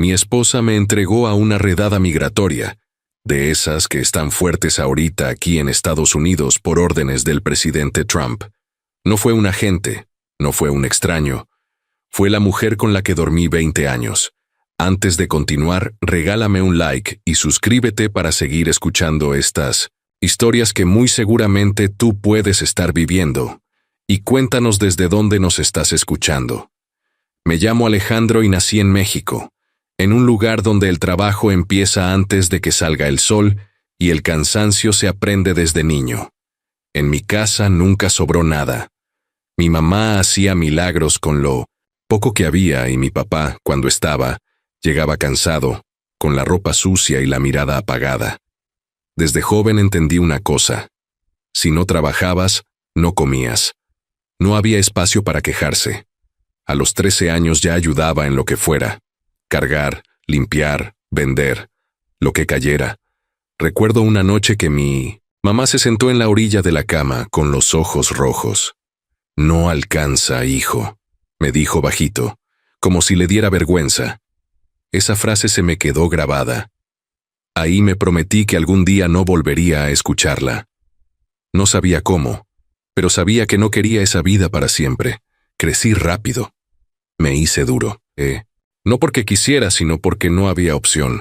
Mi esposa me entregó a una redada migratoria, de esas que están fuertes ahorita aquí en Estados Unidos por órdenes del presidente Trump. No fue un agente, no fue un extraño. Fue la mujer con la que dormí 20 años. Antes de continuar, regálame un like y suscríbete para seguir escuchando estas historias que muy seguramente tú puedes estar viviendo. Y cuéntanos desde dónde nos estás escuchando. Me llamo Alejandro y nací en México, en un lugar donde el trabajo empieza antes de que salga el sol y el cansancio se aprende desde niño. En mi casa nunca sobró nada. Mi mamá hacía milagros con lo poco que había y mi papá, cuando estaba, llegaba cansado, con la ropa sucia y la mirada apagada. Desde joven entendí una cosa. Si no trabajabas, no comías. No había espacio para quejarse. A los 13 años ya ayudaba en lo que fuera. Cargar, limpiar, vender, lo que cayera. Recuerdo una noche que mi mamá se sentó en la orilla de la cama con los ojos rojos. «No alcanza, hijo», me dijo bajito, como si le diera vergüenza. Esa frase se me quedó grabada. Ahí me prometí que algún día no volvería a escucharla. No sabía cómo, pero sabía que no quería esa vida para siempre. Crecí rápido. Me hice duro, No porque quisiera, sino porque no había opción.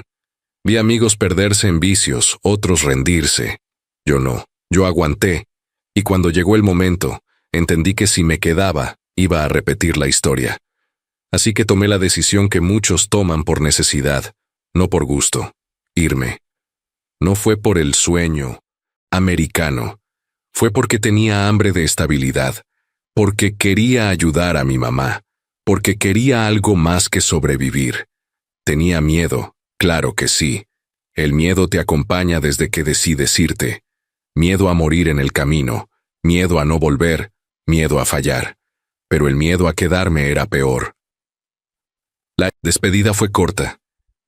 Vi amigos perderse en vicios, otros rendirse. Yo no, yo aguanté. Y cuando llegó el momento, entendí que si me quedaba, iba a repetir la historia. Así que tomé la decisión que muchos toman por necesidad, no por gusto: irme. No fue por el sueño americano. Fue porque tenía hambre de estabilidad, porque quería ayudar a mi mamá, porque quería algo más que sobrevivir. Tenía miedo, claro que sí. El miedo te acompaña desde que decides irte. Miedo a morir en el camino, miedo a no volver, miedo a fallar. Pero el miedo a quedarme era peor. La despedida fue corta.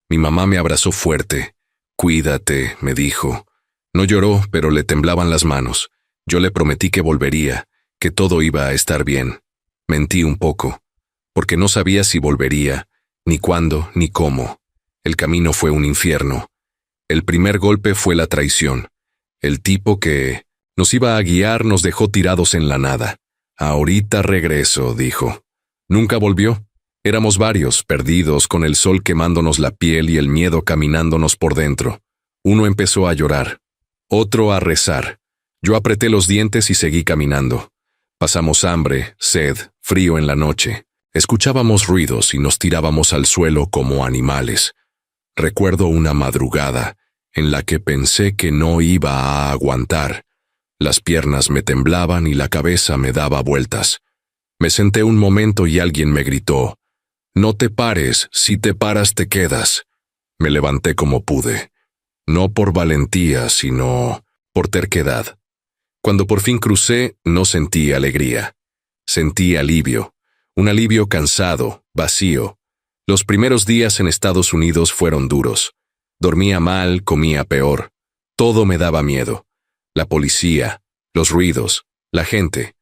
Mi mamá me abrazó fuerte. «Cuídate», me dijo. No lloró, pero le temblaban las manos. Yo le prometí que volvería, que todo iba a estar bien. Mentí un poco, porque no sabía si volvería, ni cuándo, ni cómo. El camino fue un infierno. El primer golpe fue la traición. El tipo que nos iba a guiar nos dejó tirados en la nada. «Ahorita regreso», dijo. Nunca volvió. Éramos varios, perdidos, con el sol quemándonos la piel y el miedo caminándonos por dentro. Uno empezó a llorar, otro a rezar. Yo apreté los dientes y seguí caminando. Pasamos hambre, sed, frío en la noche. Escuchábamos ruidos y nos tirábamos al suelo como animales. Recuerdo una madrugada en la que pensé que no iba a aguantar. Las piernas me temblaban y la cabeza me daba vueltas. Me senté un momento y alguien me gritó: «No te pares, si te paras te quedas». Me levanté como pude. No por valentía, sino por terquedad. Cuando por fin crucé, no sentí alegría. Sentí alivio. Un alivio cansado, vacío. Los primeros días en Estados Unidos fueron duros. Dormía mal, comía peor. Todo me daba miedo. La policía, los ruidos, la gente.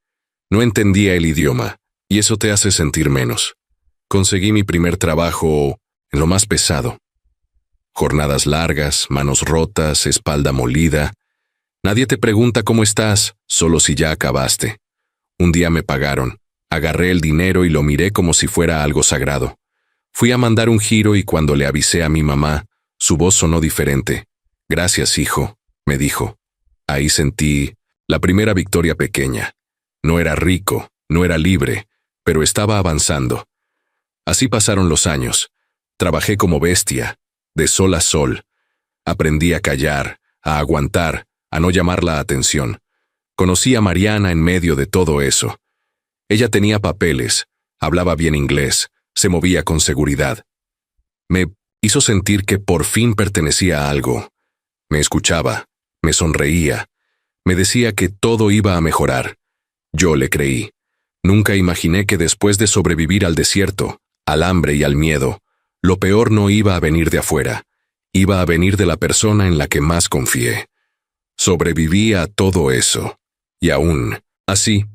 No entendía el idioma, y eso te hace sentir menos. Conseguí mi primer trabajo en lo más pesado. Jornadas largas, manos rotas, espalda molida. Nadie te pregunta cómo estás, solo si ya acabaste. Un día me pagaron. Agarré el dinero y lo miré como si fuera algo sagrado. Fui a mandar un giro y cuando le avisé a mi mamá, su voz sonó diferente. «Gracias, hijo», me dijo. Ahí sentí la primera victoria pequeña. No era rico, no era libre, pero estaba avanzando. Así pasaron los años. Trabajé como bestia, de sol a sol. Aprendí a callar, a aguantar, a no llamar la atención. Conocí a Mariana en medio de todo eso. Ella tenía papeles, hablaba bien inglés, se movía con seguridad. Me hizo sentir que por fin pertenecía a algo. Me escuchaba, me sonreía, me decía que todo iba a mejorar. Yo le creí. Nunca imaginé que después de sobrevivir al desierto, al hambre y al miedo, lo peor no iba a venir de afuera, iba a venir de la persona en la que más confié. Sobreviví a todo eso. Y aún así,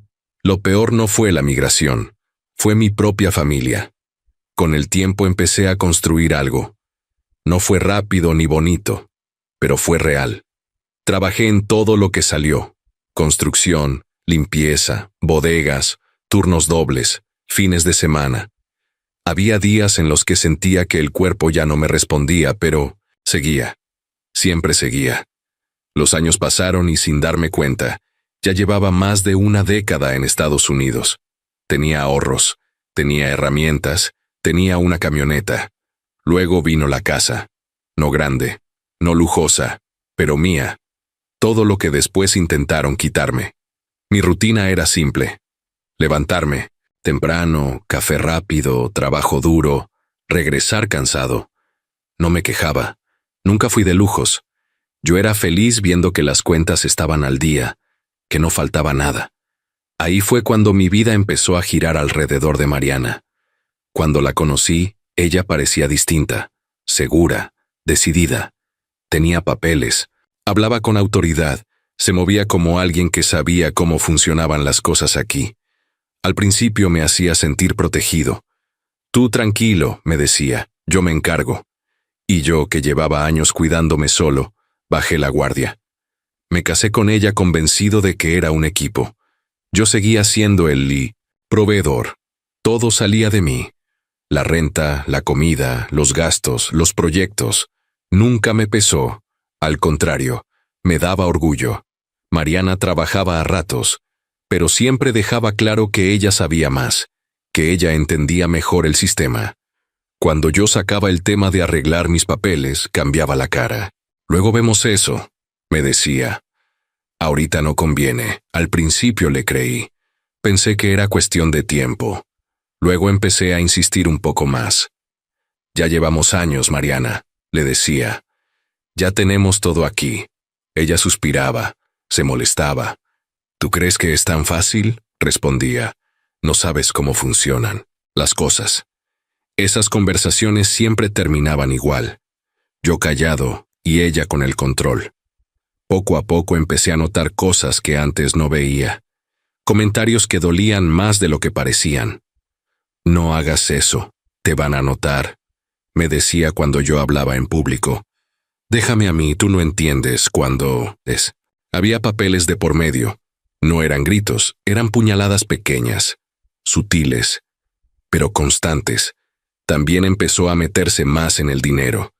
lo peor no fue la migración, fue mi propia familia. Con el tiempo empecé a construir algo. No fue rápido ni bonito, pero fue real. Trabajé en todo lo que salió: construcción, limpieza, bodegas, turnos dobles, fines de semana. Había días en los que sentía que el cuerpo ya no me respondía, pero seguía. Siempre seguía. Los años pasaron y sin darme cuenta, ya llevaba más de una década en Estados Unidos. Tenía ahorros, tenía herramientas, tenía una camioneta. Luego vino la casa. No grande, no lujosa, pero mía. Todo lo que después intentaron quitarme. Mi rutina era simple: levantarme temprano, café rápido, trabajo duro, regresar cansado. No me quejaba. Nunca fui de lujos. Yo era feliz viendo que las cuentas estaban al día, que no faltaba nada. Ahí fue cuando mi vida empezó a girar alrededor de Mariana. Cuando la conocí, ella parecía distinta, segura, decidida. Tenía papeles, hablaba con autoridad, se movía como alguien que sabía cómo funcionaban las cosas aquí. Al principio me hacía sentir protegido. Tú tranquilo, me decía, yo me encargo. Y yo, que llevaba años cuidándome solo, bajé la guardia. Me casé con ella convencido de que era un equipo. Yo seguía siendo el proveedor. Todo salía de mí. La renta, la comida, los gastos, los proyectos. Nunca me pesó. Al contrario, me daba orgullo. Mariana trabajaba a ratos, pero siempre dejaba claro que ella sabía más, que ella entendía mejor el sistema. Cuando yo sacaba el tema de arreglar mis papeles, cambiaba la cara. Luego vemos eso, me decía. Ahorita no conviene. Al principio le creí. Pensé que era cuestión de tiempo. Luego empecé a insistir un poco más. Ya llevamos años, Mariana, le decía. Ya tenemos todo aquí. Ella suspiraba, se molestaba. ¿Tú crees que es tan fácil?, respondía. No sabes cómo funcionan las cosas. Esas conversaciones siempre terminaban igual. Yo callado y ella con el control. Poco a poco empecé a notar cosas que antes no veía. Comentarios que dolían más de lo que parecían. No hagas eso, te van a notar, me decía cuando yo hablaba en público. Déjame a mí, tú no entiendes cuando Había papeles de por medio. No eran gritos, eran puñaladas pequeñas, sutiles, pero constantes. También empezó a meterse más en el dinero.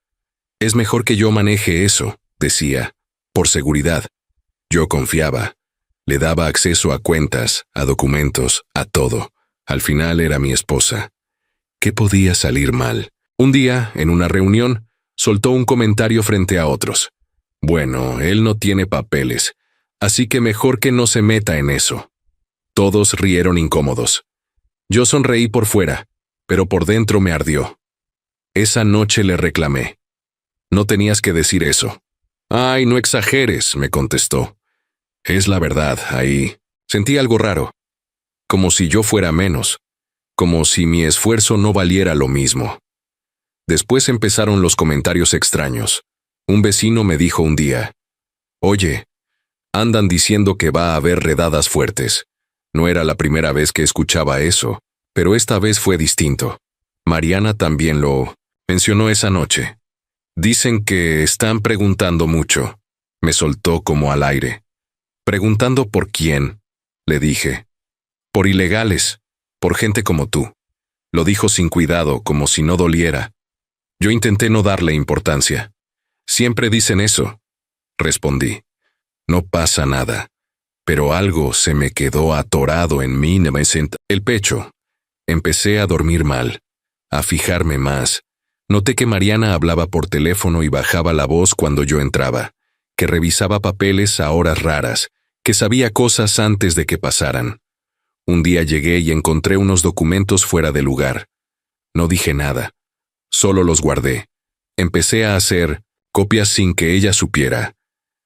Es mejor que yo maneje eso, decía, por seguridad. Yo confiaba. Le daba acceso a cuentas, a documentos, a todo. Al final era mi esposa. ¿Qué podía salir mal? Un día, en una reunión, soltó un comentario frente a otros. Bueno, él no tiene papeles, así que mejor que no se meta en eso. Todos rieron incómodos. Yo sonreí por fuera, pero por dentro me ardió. Esa noche le reclamé. No tenías que decir eso. Ay, no exageres, me contestó. Es la verdad, ahí. Sentí algo raro. Como si yo fuera menos. Como si mi esfuerzo no valiera lo mismo. Después empezaron los comentarios extraños. Un vecino me dijo un día: Oye, andan diciendo que va a haber redadas fuertes. No era la primera vez que escuchaba eso, pero esta vez fue distinto. Mariana también lo mencionó esa noche. Dicen que están preguntando mucho. Me soltó como al aire. ¿Preguntando por quién?, le dije. Por ilegales, por gente como tú. Lo dijo sin cuidado, como si no doliera. Yo intenté no darle importancia. Siempre dicen eso, respondí. No pasa nada. Pero algo se me quedó atorado en mí, el pecho. Empecé a dormir mal, a fijarme más. Noté que Mariana hablaba por teléfono y bajaba la voz cuando yo entraba, que revisaba papeles a horas raras, que sabía cosas antes de que pasaran. Un día llegué y encontré unos documentos fuera de lugar. No dije nada, solo los guardé. Empecé a hacer copias sin que ella supiera.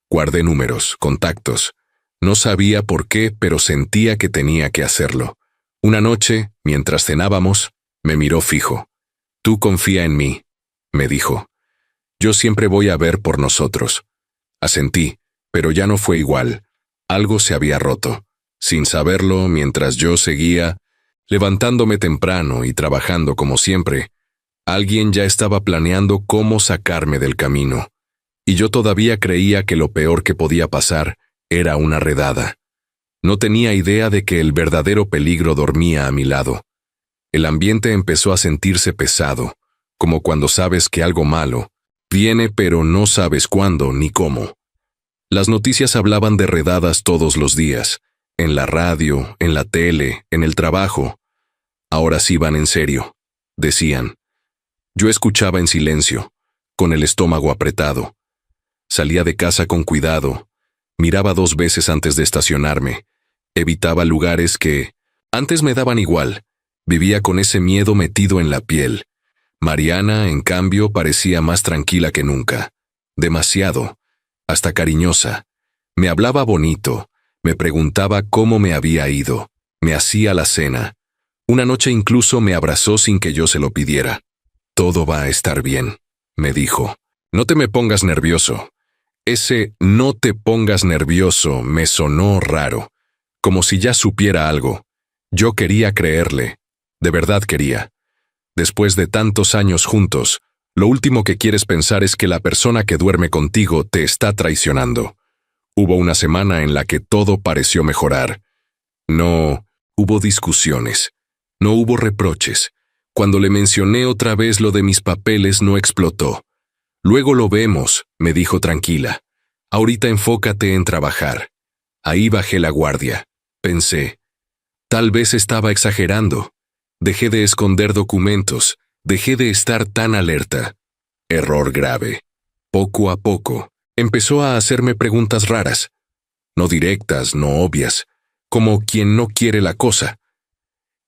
Guardé números, contactos. No sabía por qué, pero sentía que tenía que hacerlo. Una noche, mientras cenábamos, me miró fijo. Tú confía en mí, me dijo. Yo siempre voy a ver por nosotros. Asentí, pero ya no fue igual. Algo se había roto. Sin saberlo, mientras yo seguía, Levantándome temprano y trabajando como siempre, alguien ya estaba planeando cómo sacarme del camino, y yo todavía creía que lo peor que podía pasar era una redada. No tenía idea de que el verdadero peligro dormía a mi lado. El ambiente empezó a sentirse pesado, como cuando sabes que algo malo viene pero no sabes cuándo ni cómo. Las noticias hablaban de redadas todos los días, en la radio, en la tele, en el trabajo. Ahora sí van en serio, decían. Yo escuchaba en silencio, con el estómago apretado. Salía de casa con cuidado, miraba 2 veces antes de estacionarme, evitaba lugares que antes me daban igual, vivía con ese miedo metido en la piel. Mariana, en cambio, parecía más tranquila que nunca, demasiado, hasta cariñosa. Me hablaba bonito, me preguntaba cómo me había ido, me hacía la cena. Una noche incluso me abrazó sin que yo se lo pidiera. Todo va a estar bien, me dijo. No te me pongas nervioso. Ese no te pongas nervioso me sonó raro, como si ya supiera algo. Yo quería creerle, de verdad quería. Después de tantos años juntos, lo último que quieres pensar es que la persona que duerme contigo te está traicionando. Hubo una semana en la que todo pareció mejorar. No hubo discusiones, no hubo reproches. Cuando le mencioné otra vez lo de mis papeles no explotó. Luego lo vemos, me dijo tranquila. Ahorita enfócate en trabajar. Ahí bajé la guardia. Pensé, tal vez estaba exagerando. Dejé de esconder documentos, dejé de estar tan alerta. Error grave. Poco a poco, empezó a hacerme preguntas raras. No directas, no obvias, como quien no quiere la cosa.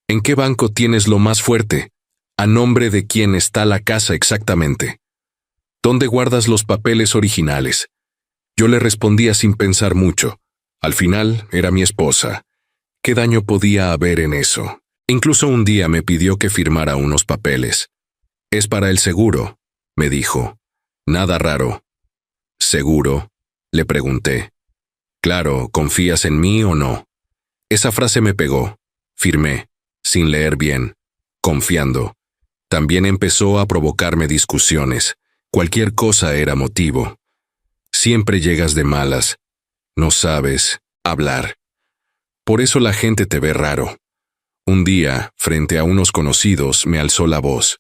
¿En qué banco tienes lo más fuerte? ¿A nombre de quién está la casa exactamente? ¿Dónde guardas los papeles originales? Yo le respondía sin pensar mucho. Al final, era mi esposa. ¿Qué daño podía haber en eso? Incluso un día me pidió que firmara unos papeles. Es para el seguro, me dijo. Nada raro. ¿Seguro? Le pregunté. Claro, ¿confías en mí o no? Esa frase me pegó. Firmé, sin leer bien, confiando. También empezó a provocarme discusiones. Cualquier cosa era motivo. Siempre llegas de malas. No sabes hablar. Por eso la gente te ve raro. Un día, frente a unos conocidos, me alzó la voz.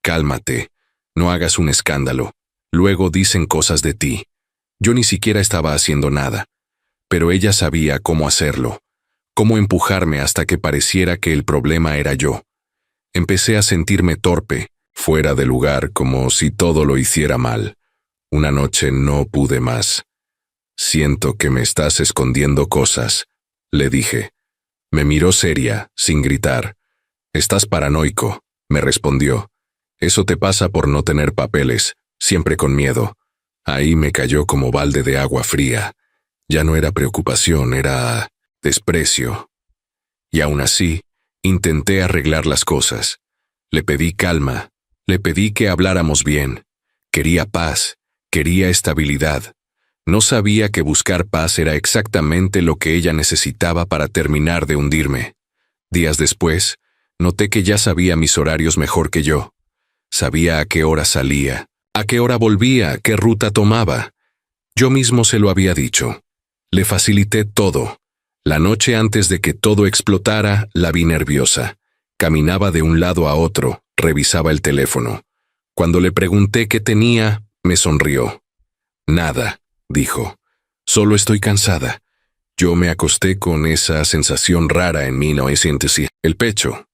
Cálmate, no hagas un escándalo. Luego dicen cosas de ti. Yo ni siquiera estaba haciendo nada. Pero ella sabía cómo hacerlo, cómo empujarme hasta que pareciera que el problema era yo. Empecé a sentirme torpe, fuera de lugar, como si todo lo hiciera mal. Una noche no pude más. Siento que me estás escondiendo cosas, le dije. Me miró seria, sin gritar. Estás paranoico, me respondió. Eso te pasa por no tener papeles, siempre con miedo. Ahí me cayó como balde de agua fría. Ya no era preocupación, era desprecio. Y aún así, intenté arreglar las cosas. Le pedí calma, le pedí que habláramos bien. Quería paz, quería estabilidad. No sabía que buscar paz era exactamente lo que ella necesitaba para terminar de hundirme. Días después, noté que ya sabía mis horarios mejor que yo. Sabía a qué hora salía, a qué hora volvía, qué ruta tomaba. Yo mismo se lo había dicho. Le facilité todo. La noche antes de que todo explotara, la vi nerviosa. Caminaba de un lado a otro, revisaba el teléfono. Cuando le pregunté qué tenía, me sonrió. Nada, dijo. Solo estoy cansada. Yo me acosté con esa sensación rara en mí, no sientes el pecho.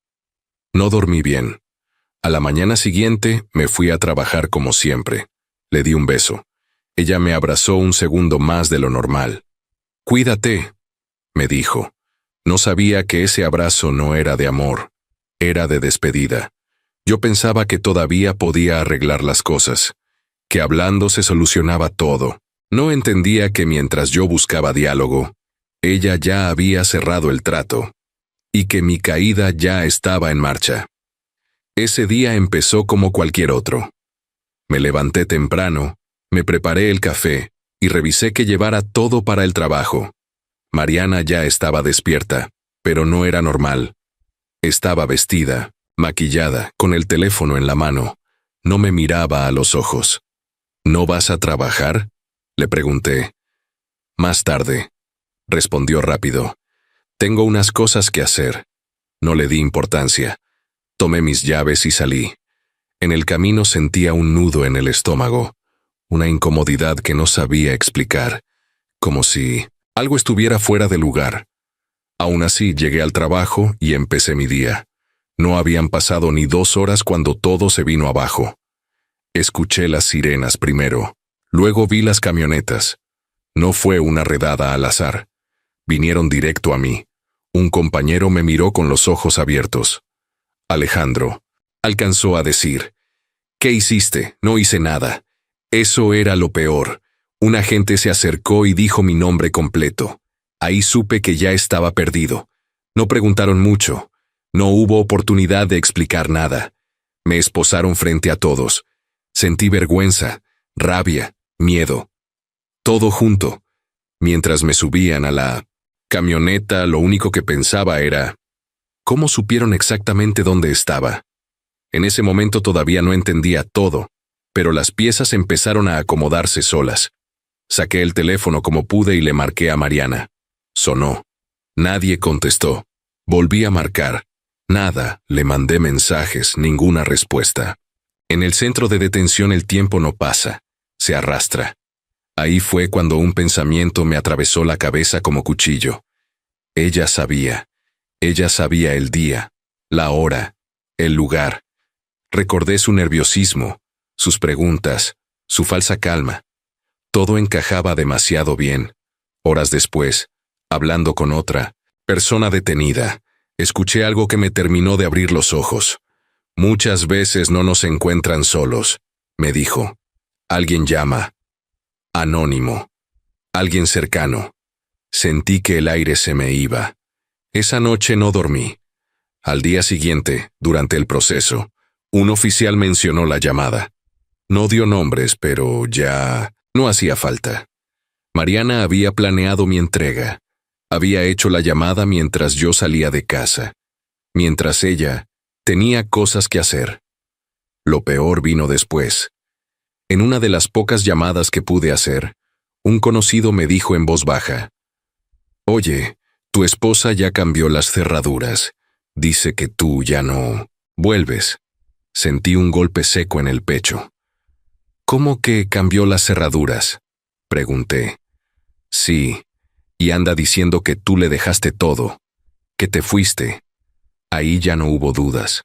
No dormí bien. A la mañana siguiente me fui a trabajar como siempre. Le di un beso. Ella me abrazó un segundo más de lo normal. Cuídate, me dijo. No sabía que ese abrazo no era de amor, era de despedida. Yo pensaba que todavía podía arreglar las cosas, que hablando se solucionaba todo. No entendía que mientras yo buscaba diálogo, ella ya había cerrado el trato, y que mi caída ya estaba en marcha. Ese día empezó como cualquier otro. Me levanté temprano, me preparé el café, y revisé que llevara todo para el trabajo. Mariana ya estaba despierta, pero no era normal. Estaba vestida, maquillada, con el teléfono en la mano. No me miraba a los ojos. ¿No vas a trabajar?, le pregunté. Más tarde, respondió rápido. Tengo unas cosas que hacer. No le di importancia. Tomé mis llaves y salí. En el camino sentía un nudo en el estómago, una incomodidad que no sabía explicar, como si algo estuviera fuera de lugar. Aún así, llegué al trabajo y empecé mi día. No habían pasado ni 2 horas cuando todo se vino abajo. Escuché las sirenas primero, luego vi las camionetas. No fue una redada al azar. Vinieron directo a mí. Un compañero me miró con los ojos abiertos. Alejandro, alcanzó a decir. ¿Qué hiciste? No hice nada. Eso era lo peor. Un agente se acercó y dijo mi nombre completo. Ahí supe que ya estaba perdido. No preguntaron mucho. No hubo oportunidad de explicar nada. Me esposaron frente a todos. Sentí vergüenza, rabia, miedo. Todo junto. Mientras me subían a la camioneta, lo único que pensaba era, ¿cómo supieron exactamente dónde estaba? En ese momento todavía no entendía todo, pero las piezas empezaron a acomodarse solas. Saqué el teléfono como pude y le marqué a Mariana. Sonó. Nadie contestó. Volví a marcar. Nada, le mandé mensajes, ninguna respuesta. En el centro de detención el tiempo no pasa, se arrastra. Ahí fue cuando un pensamiento me atravesó la cabeza como cuchillo. Ella sabía el día, la hora, el lugar. Recordé su nerviosismo, sus preguntas, su falsa calma. Todo encajaba demasiado bien. Horas después, hablando con otra persona detenida, escuché algo que me terminó de abrir los ojos. Muchas veces no nos encuentran solos, me dijo. Alguien llama. Anónimo. Alguien cercano. Sentí que el aire se me iba. Esa noche no dormí. Al día siguiente, durante el proceso, un oficial mencionó la llamada. No dio nombres, pero ya no hacía falta. Mariana había planeado mi entrega. Había hecho la llamada mientras yo salía de casa. Mientras ella tenía cosas que hacer. Lo peor vino después. En una de las pocas llamadas que pude hacer, un conocido me dijo en voz baja, «Oye, tu esposa ya cambió las cerraduras. Dice que tú ya no vuelves». Sentí un golpe seco en el pecho. «¿Cómo que cambió las cerraduras?», pregunté. «Sí, y anda diciendo que tú le dejaste todo, que te fuiste». Ahí ya no hubo dudas.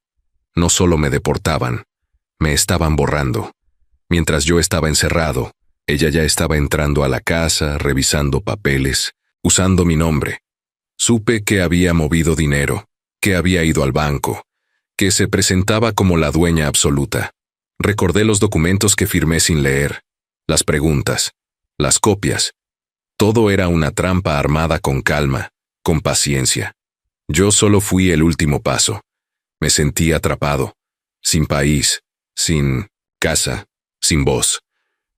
No solo me deportaban, me estaban borrando. Mientras yo estaba encerrado, ella ya estaba entrando a la casa, revisando papeles, usando mi nombre. Supe que había movido dinero, que había ido al banco, que se presentaba como la dueña absoluta. Recordé los documentos que firmé sin leer, las preguntas, las copias. Todo era una trampa armada con calma, con paciencia. Yo solo fui el último paso. Me sentí atrapado, sin país, sin casa, sin voz.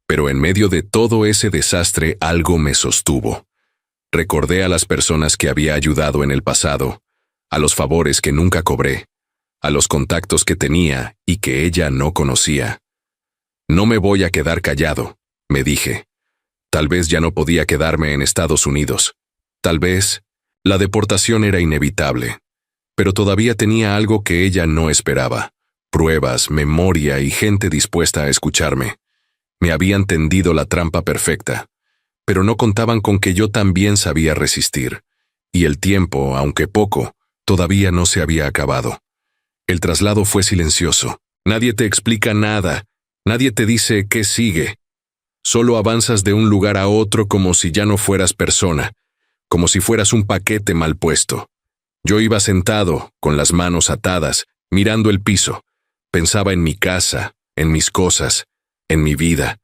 Pero en medio de todo ese desastre algo me sostuvo. Recordé a las personas que había ayudado en el pasado, a los favores que nunca cobré, a los contactos que tenía y que ella no conocía. No me voy a quedar callado, me dije. Tal vez ya no podía quedarme en Estados Unidos. Tal vez la deportación era inevitable. Pero todavía tenía algo que ella no esperaba. Pruebas, memoria y gente dispuesta a escucharme. Me habían tendido la trampa perfecta, pero no contaban con que yo también sabía resistir. Y el tiempo, aunque poco, todavía no se había acabado. El traslado fue silencioso. Nadie te explica nada. Nadie te dice qué sigue. Solo avanzas de un lugar a otro como si ya no fueras persona, como si fueras un paquete mal puesto. Yo iba sentado, con las manos atadas, mirando el piso. Pensaba en mi casa, en mis cosas, en mi vida.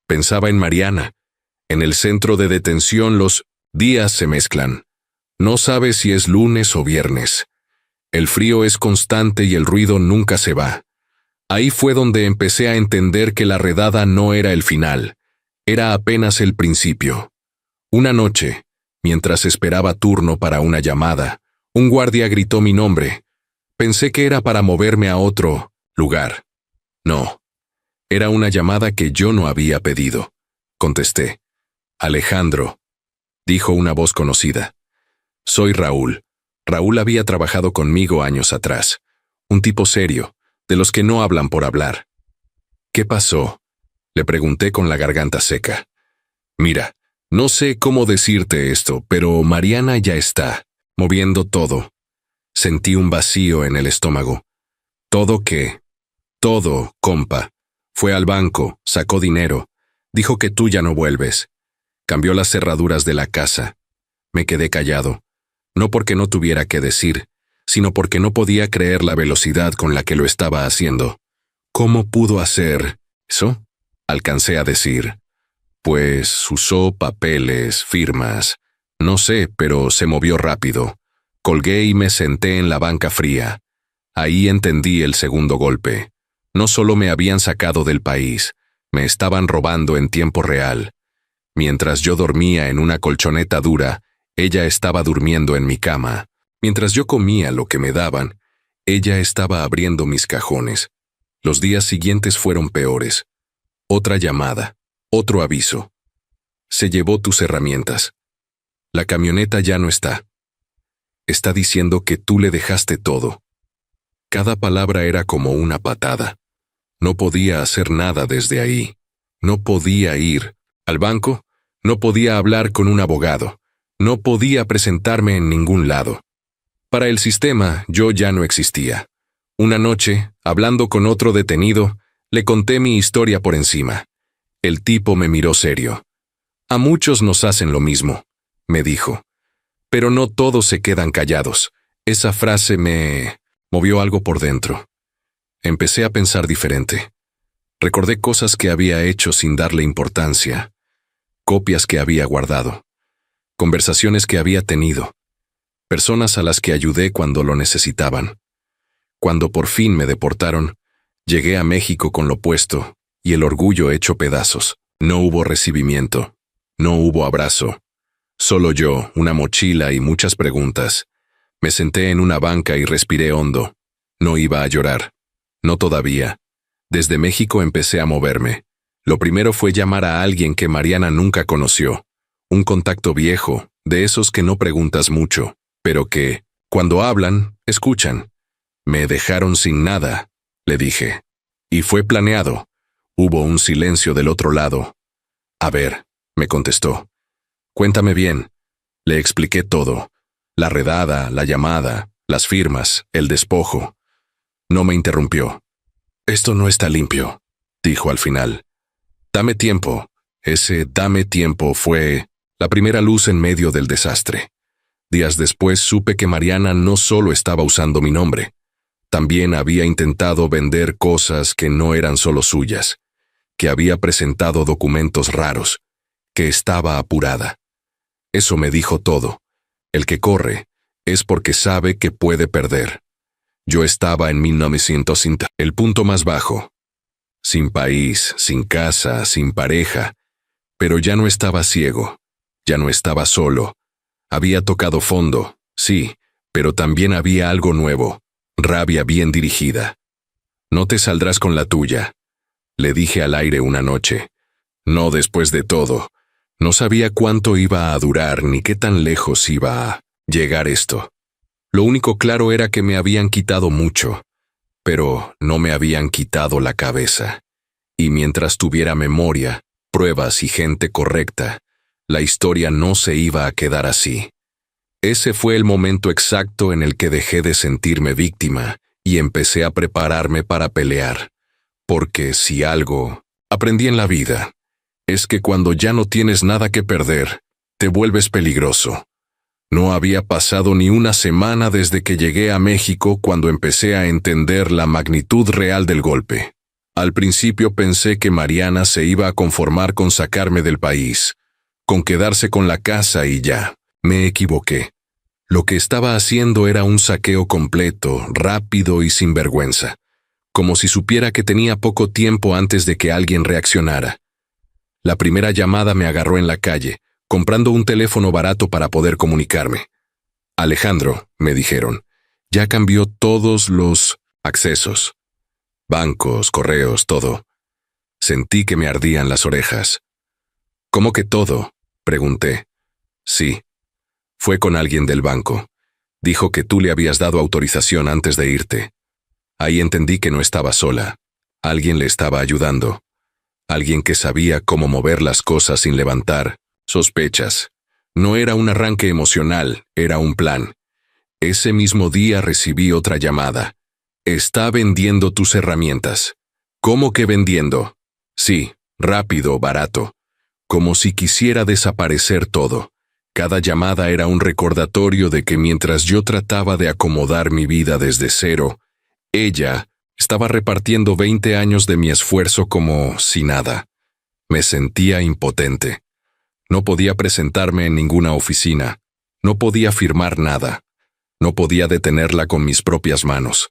Pensaba en Mariana. En el centro de detención los días se mezclan. No sabes si es lunes o viernes. El frío es constante y el ruido nunca se va. Ahí fue donde empecé a entender que la redada no era el final. Era apenas el principio. Una noche, mientras esperaba turno para una llamada, un guardia gritó mi nombre. Pensé que era para moverme a otro lugar. No. Era una llamada que yo no había pedido. Contesté. Alejandro, dijo una voz conocida. Soy Raúl. Raúl había trabajado conmigo años atrás. Un tipo serio, de los que no hablan por hablar. ¿Qué pasó? Le pregunté con la garganta seca. Mira, no sé cómo decirte esto, pero Mariana ya está, moviendo todo. Sentí un vacío en el estómago. ¿Todo qué? Todo, compa. Fue al banco, sacó dinero, dijo que tú ya no vuelves. Cambió las cerraduras de la casa. Me quedé callado, no porque no tuviera que decir, sino porque no podía creer la velocidad con la que lo estaba haciendo. ¿Cómo pudo hacer eso? Alcancé a decir. Pues usó papeles, firmas. No sé, pero se movió rápido. Colgué y me senté en la banca fría. Ahí entendí el segundo golpe. No solo me habían sacado del país, me estaban robando en tiempo real. Mientras yo dormía en una colchoneta dura, ella estaba durmiendo en mi cama. Mientras yo comía lo que me daban, ella estaba abriendo mis cajones. Los días siguientes fueron peores. Otra llamada, otro aviso. Se llevó tus herramientas. La camioneta ya no está. Está diciendo que tú le dejaste todo. Cada palabra era como una patada. No podía hacer nada desde ahí. No podía ir al banco. No podía hablar con un abogado. No podía presentarme en ningún lado. Para el sistema, yo ya no existía. Una noche, hablando con otro detenido, le conté mi historia por encima. El tipo me miró serio. A muchos nos hacen lo mismo, me dijo. Pero no todos se quedan callados. Esa frase me movió algo por dentro. Empecé a pensar diferente. Recordé cosas que había hecho sin darle importancia. Copias que había guardado. Conversaciones que había tenido. Personas a las que ayudé cuando lo necesitaban. Cuando por fin me deportaron, llegué a México con lo puesto y el orgullo hecho pedazos. No hubo recibimiento. No hubo abrazo. Solo yo, una mochila y muchas preguntas. Me senté en una banca y respiré hondo. No iba a llorar. No todavía. Desde México empecé a moverme. Lo primero fue llamar a alguien que Mariana nunca conoció. Un contacto viejo, de esos que no preguntas mucho, pero que, cuando hablan, escuchan. Me dejaron sin nada, le dije. Y fue planeado. Hubo un silencio del otro lado. A ver, me contestó. Cuéntame bien. Le expliqué todo. La redada, la llamada, las firmas, el despojo. No me interrumpió. Esto no está limpio, dijo al final. Dame tiempo. Ese dame tiempo fue la primera luz en medio del desastre. Días después supe que Mariana no solo estaba usando mi nombre, también había intentado vender cosas que no eran solo suyas, que había presentado documentos raros, que estaba apurada. Eso me dijo todo. El que corre es porque sabe que puede perder. Yo estaba en 1950, el punto más bajo. Sin país, sin casa, sin pareja. Pero ya no estaba ciego, ya no estaba solo. Había tocado fondo, sí, pero también había algo nuevo, rabia bien dirigida. No te saldrás con la tuya, le dije al aire una noche. No después de todo. No sabía cuánto iba a durar ni qué tan lejos iba a llegar esto. Lo único claro era que me habían quitado mucho, pero no me habían quitado la cabeza. Y mientras tuviera memoria, pruebas y gente correcta, la historia no se iba a quedar así. Ese fue el momento exacto en el que dejé de sentirme víctima y empecé a prepararme para pelear. Porque si algo aprendí en la vida, es que cuando ya no tienes nada que perder, te vuelves peligroso. No había pasado ni una semana desde que llegué a México cuando empecé a entender la magnitud real del golpe. Al principio pensé que Mariana se iba a conformar con sacarme del país, con quedarse con la casa y ya. Me equivoqué. Lo que estaba haciendo era un saqueo completo, rápido y sin vergüenza, como si supiera que tenía poco tiempo antes de que alguien reaccionara. La primera llamada me agarró en la calle, comprando un teléfono barato para poder comunicarme. Alejandro, me dijeron, Ya cambió todos los accesos. Bancos, correos, todo. Sentí que me ardían las orejas. ¿Cómo que todo?, pregunté. Sí. Fue con alguien del banco. Dijo que tú le habías dado autorización antes de irte. Ahí entendí que no estaba sola. Alguien le estaba ayudando. Alguien que sabía cómo mover las cosas sin levantar sospechas. No era un arranque emocional, era un plan. Ese mismo día recibí otra llamada. Está vendiendo tus herramientas. ¿Cómo que vendiendo? Sí, rápido, barato. Como si quisiera desaparecer todo. Cada llamada era un recordatorio de que mientras yo trataba de acomodar mi vida desde cero, ella estaba repartiendo 20 años de mi esfuerzo como si nada. Me sentía impotente. No podía presentarme en ninguna oficina. No podía firmar nada. No podía detenerla con mis propias manos.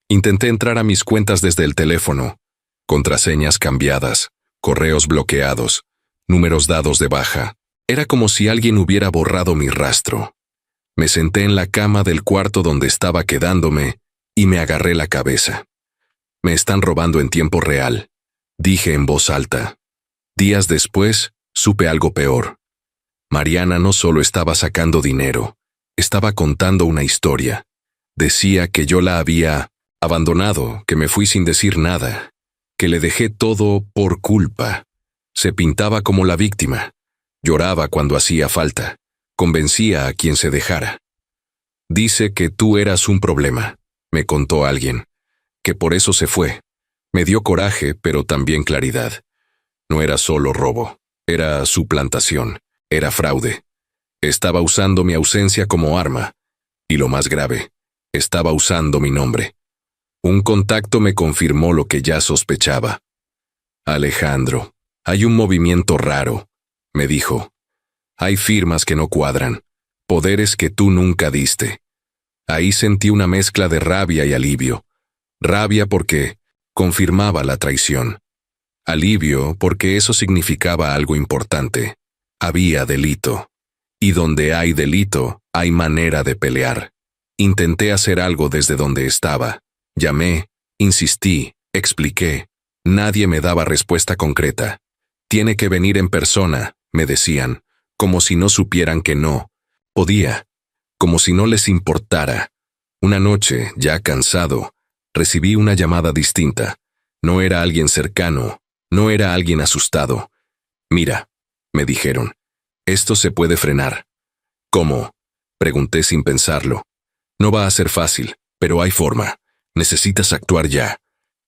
Intenté entrar a mis cuentas desde el teléfono. Contraseñas cambiadas, correos bloqueados, números dados de baja. Era como si alguien hubiera borrado mi rastro. Me senté en la cama del cuarto donde estaba quedándome y me agarré la cabeza. Me están robando en tiempo real, dije en voz alta. Días después, supe algo peor. Mariana no solo estaba sacando dinero, estaba contando una historia. Decía que yo la había abandonado, que me fui sin decir nada, que le dejé todo por culpa. Se pintaba como la víctima. Lloraba cuando hacía falta. Convencía a quien se dejara. Dice que tú eras un problema, me contó alguien, que por eso se fue. Me dio coraje, pero también claridad. No era solo robo, era suplantación, era fraude. Estaba usando mi ausencia como arma. Y lo más grave, estaba usando mi nombre. Un contacto me confirmó lo que ya sospechaba. Alejandro, hay un movimiento raro, me dijo. Hay firmas que no cuadran, poderes que tú nunca diste. Ahí sentí una mezcla de rabia y alivio. Rabia porque confirmaba la traición. Alivio porque eso significaba algo importante. Había delito. Y donde hay delito, hay manera de pelear. Intenté hacer algo desde donde estaba. Llamé, insistí, expliqué. Nadie me daba respuesta concreta. Tiene que venir en persona, me decían, como si no supieran que no podía, como si no les importara. Una noche, ya cansado, recibí una llamada distinta. No era alguien cercano, no era alguien asustado. Mira, me dijeron, esto se puede frenar. ¿Cómo?, pregunté sin pensarlo. No va a ser fácil, pero hay forma. Necesitas actuar ya.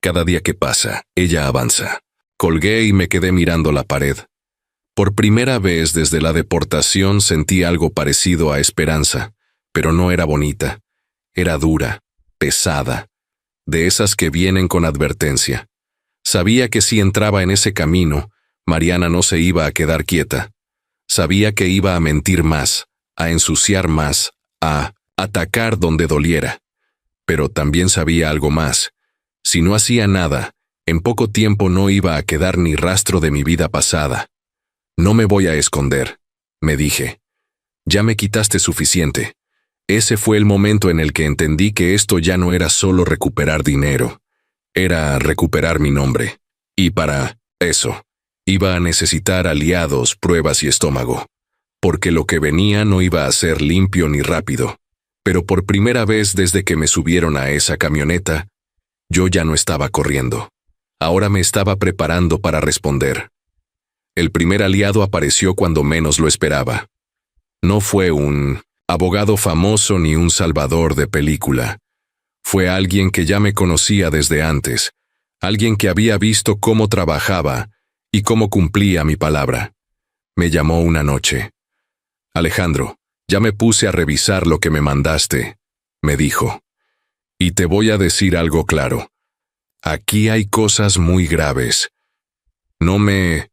Cada día que pasa, ella avanza. Colgué y me quedé mirando la pared. Por primera vez desde la deportación sentí algo parecido a esperanza, pero no era bonita. Era dura, pesada, de esas que vienen con advertencia. Sabía que si entraba en ese camino, Mariana no se iba a quedar quieta. Sabía que iba a mentir más, a ensuciar más, a atacar donde doliera. Pero también sabía algo más. Si no hacía nada, en poco tiempo no iba a quedar ni rastro de mi vida pasada. No me voy a esconder, me dije. Ya me quitaste suficiente. Ese fue el momento en el que entendí que esto ya no era solo recuperar dinero. Era recuperar mi nombre. Y para eso, iba a necesitar aliados, pruebas y estómago. Porque lo que venía no iba a ser limpio ni rápido. Pero por primera vez desde que me subieron a esa camioneta, yo ya no estaba corriendo. Ahora me estaba preparando para responder. El primer aliado apareció cuando menos lo esperaba. No fue un abogado famoso ni un salvador de película. Fue alguien que ya me conocía desde antes, alguien que había visto cómo trabajaba y cómo cumplía mi palabra. Me llamó una noche. Alejandro, ya me puse a revisar lo que me mandaste, me dijo. Y te voy a decir algo claro. Aquí hay cosas muy graves. No me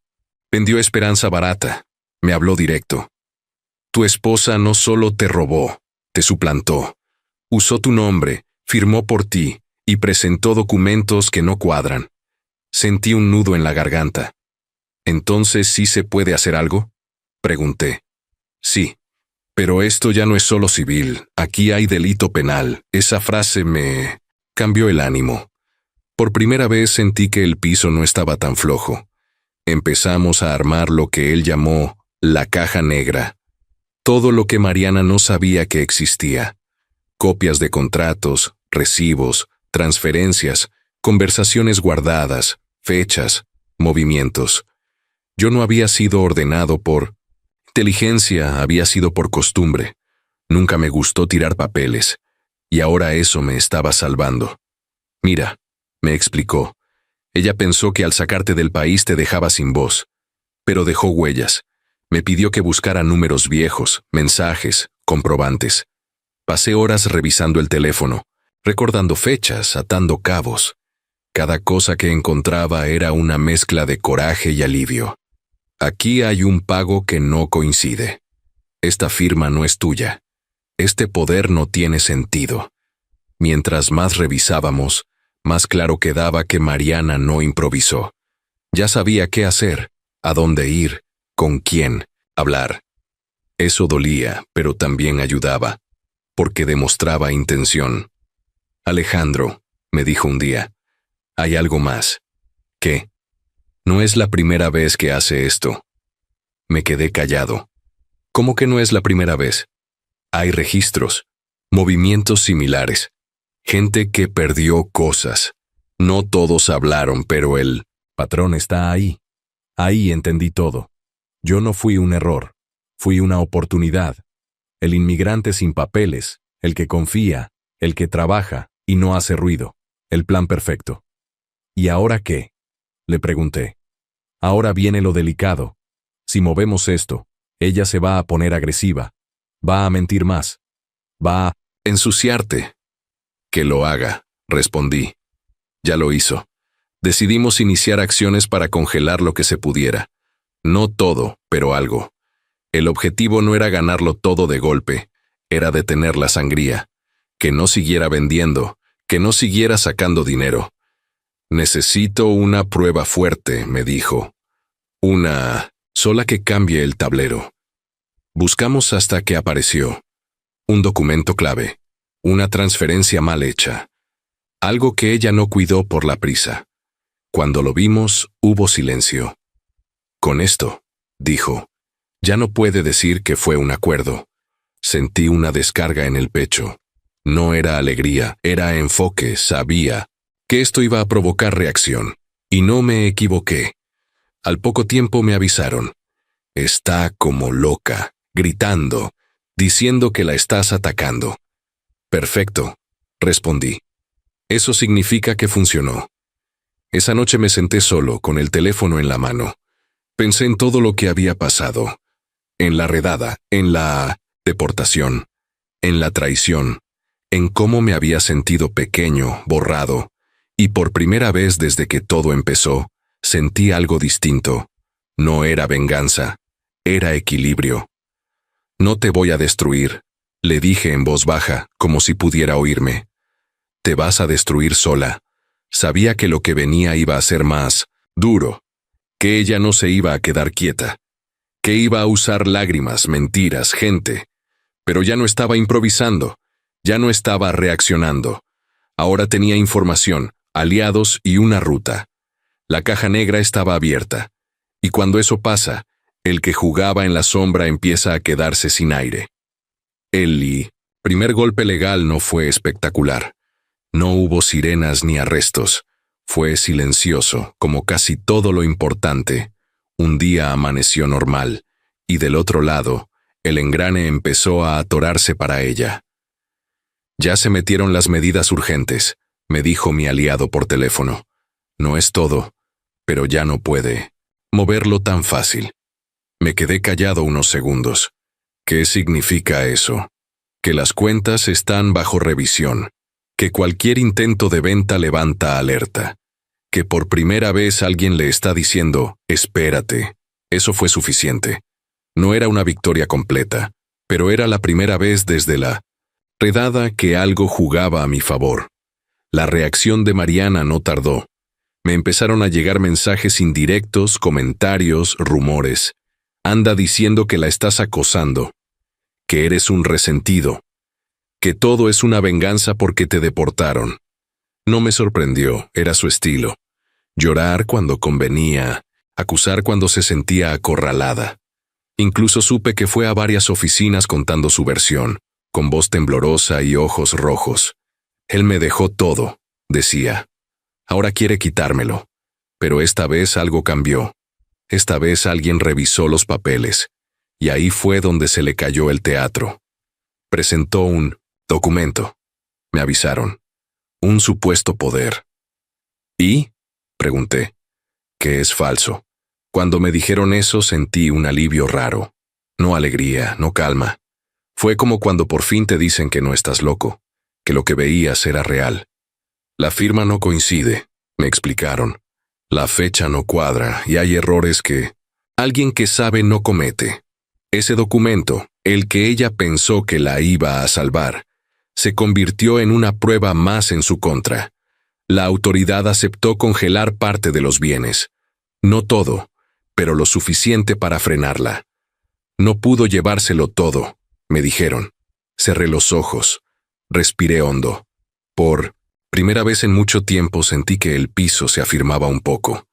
vendió esperanza barata, me habló directo. Tu esposa no solo te robó, te suplantó. Usó tu nombre, firmó por ti y presentó documentos que no cuadran. Sentí un nudo en la garganta. ¿Entonces sí se puede hacer algo?, pregunté. Sí, Pero esto ya no es solo civil, aquí hay delito penal. Esa frase me cambió el ánimo. Por primera vez sentí que el piso no estaba tan flojo. Empezamos a armar lo que él llamó la caja negra. Todo lo que Mariana no sabía que existía. Copias de contratos, recibos, transferencias, conversaciones guardadas, fechas, movimientos. Yo no había sido ordenado por inteligencia, había sido por costumbre. Nunca me gustó tirar papeles, y ahora eso me estaba salvando. Mira, me explicó. Ella pensó que al sacarte del país te dejaba sin voz, pero dejó huellas. Me pidió que buscara números viejos, mensajes, comprobantes. Pasé horas revisando el teléfono, recordando fechas, atando cabos. Cada cosa que encontraba era una mezcla de coraje y alivio. Aquí hay un pago que no coincide. Esta firma no es tuya. Este poder no tiene sentido. Mientras más revisábamos, más claro quedaba que Mariana no improvisó. Ya sabía qué hacer, a dónde ir, con quién hablar. Eso dolía, pero también ayudaba, porque demostraba intención. Alejandro, me dijo un día, hay algo más. ¿Qué? No es la primera vez que hace esto. Me quedé callado. ¿Cómo que no es la primera vez? Hay registros, movimientos similares, gente que perdió cosas. No todos hablaron, pero el patrón está ahí. Ahí entendí todo. Yo no fui un error, fui una oportunidad. El inmigrante sin papeles, el que confía, el que trabaja y no hace ruido. El plan perfecto. ¿Y ahora qué? Le pregunté. Ahora viene lo delicado. Si movemos esto, ella se va a poner agresiva. Va a mentir más. Va a ensuciarte. Que lo haga, respondí. Ya lo hizo. Decidimos iniciar acciones para congelar lo que se pudiera. No todo, pero algo. El objetivo no era ganarlo todo de golpe, era detener la sangría. Que no siguiera vendiendo, que no siguiera sacando dinero. Necesito una prueba fuerte, me dijo. Una sola que cambie el tablero. Buscamos hasta que apareció. Un documento clave. Una transferencia mal hecha. Algo que ella no cuidó por la prisa. Cuando lo vimos, hubo silencio. Con esto, dijo, ya no puede decir que fue un acuerdo. Sentí una descarga en el pecho. No era alegría, era enfoque, sabía que esto iba a provocar reacción. Y no me equivoqué. Al poco tiempo me avisaron. Está como loca, gritando, diciendo que la estás atacando. Perfecto, respondí. Eso significa que funcionó. Esa noche me senté solo, con el teléfono en la mano. Pensé en todo lo que había pasado. En la redada, en la deportación, en la traición, en cómo me había sentido pequeño, borrado, y por primera vez desde que todo empezó, sentí algo distinto. No era venganza, era equilibrio. No te voy a destruir, le dije en voz baja, como si pudiera oírme. Te vas a destruir sola. Sabía que lo que venía iba a ser más duro, que ella no se iba a quedar quieta, que iba a usar lágrimas, mentiras, gente. Pero ya no estaba improvisando, ya no estaba reaccionando. Ahora tenía información, aliados y una ruta. La caja negra estaba abierta. Y cuando eso pasa, el que jugaba en la sombra empieza a quedarse sin aire. El primer golpe legal no fue espectacular. No hubo sirenas ni arrestos. Fue silencioso, como casi todo lo importante. Un día amaneció normal, y del otro lado, el engrane empezó a atorarse para ella. Ya se metieron las medidas urgentes, me dijo mi aliado por teléfono. No es todo, pero ya no puede moverlo tan fácil. Me quedé callado unos segundos. ¿Qué significa eso? Que las cuentas están bajo revisión, que cualquier intento de venta levanta alerta, que por primera vez alguien le está diciendo, espérate. Eso fue suficiente. No era una victoria completa, pero era la primera vez desde la redada que algo jugaba a mi favor. La reacción de Mariana no tardó. Me empezaron a llegar mensajes indirectos, comentarios, rumores. Anda diciendo que la estás acosando, que eres un resentido, que todo es una venganza porque te deportaron. No me sorprendió, era su estilo. Llorar cuando convenía, acusar cuando se sentía acorralada. Incluso supe que fue a varias oficinas contando su versión, con voz temblorosa y ojos rojos. Él me dejó todo, decía. Ahora quiere quitármelo. Pero esta vez algo cambió. Esta vez alguien revisó los papeles, y ahí fue donde se le cayó el teatro. Presentó un documento. Me avisaron. Un supuesto poder. ¿Y? Pregunté. Que es falso. Cuando me dijeron eso sentí un alivio raro. No alegría, no calma. Fue como cuando por fin te dicen que no estás loco, que lo que veías era real. La firma no coincide, me explicaron. La fecha no cuadra y hay errores que alguien que sabe no comete. Ese documento, el que ella pensó que la iba a salvar, se convirtió en una prueba más en su contra. La autoridad aceptó congelar parte de los bienes. No todo, pero lo suficiente para frenarla. No pudo llevárselo todo, me dijeron. Cerré los ojos. Respiré hondo. Por primera vez en mucho tiempo sentí que el piso se afirmaba un poco.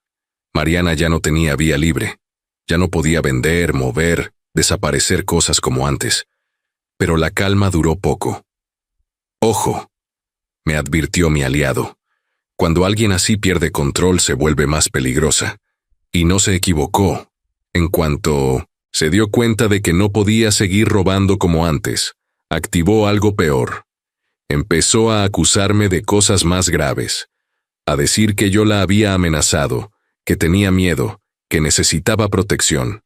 Mariana ya no tenía vía libre. Ya no podía vender, mover, desaparecer cosas como antes. Pero la calma duró poco. «Ojo», me advirtió mi aliado. Cuando alguien así pierde control se vuelve más peligrosa. Y no se equivocó. En cuanto se dio cuenta de que no podía seguir robando como antes, activó algo peor. Empezó a acusarme de cosas más graves, a decir que yo la había amenazado, que tenía miedo, que necesitaba protección.